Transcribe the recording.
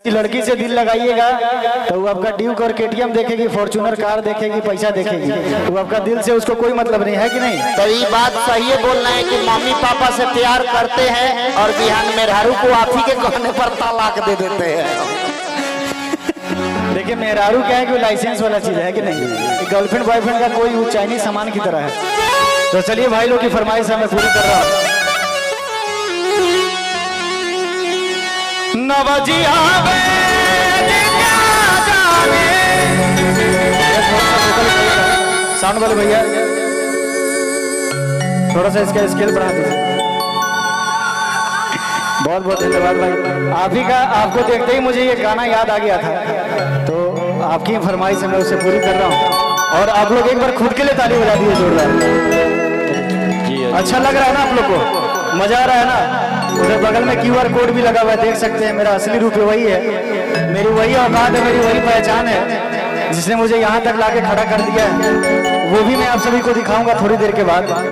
लड़की से दिल लगाइएगा तो वो आपका ड्यूक और केटीएम देखेगी, फॉर्च्यूनर कार देखेगी, पैसा देखेगी, तो आपका दिल से उसको कोई मतलब नहीं है कि नहीं। तो ये बात सही है बोलना है कि मम्मी पापा से प्यार करते हैं और बिहान में मेहरारू को आप ही के कहने पर तलाक दे देते हैं। देखिए मेहरारू क्या है कि वो लाइसेंस वाला चीज है कि नहीं, गर्लफ्रेंड बॉयफ्रेंड का कोई चाइनीज सामान की तरह है। तो चलिए भाई लोग की फरमाइश मैं पूरी कर रहा हूँ। नवजिया साउंड वाले भैया थोड़ा सा इसका स्केल बढ़ा दीजिए। बहुत बहुत धन्यवाद भाई, आप ही का, आपको देखते ही मुझे ये गाना याद आ गया था, तो आपकी फरमाइश मैं उसे पूरी कर रहा हूँ। और आप लोग एक बार खुद के लिए ताली बजा दिए जोरदार। अच्छा लग रहा है ना आप लोग को, मजा आ रहा है ना। उधर बगल में QR कोड भी लगा हुआ है, देख सकते हैं। मेरा असली रूप वही है, मेरी वही औकात है, मेरी वही पहचान है जिसने मुझे यहाँ तक लाके खड़ा कर दिया है। वो भी मैं आप सभी को दिखाऊंगा थोड़ी देर के बाद।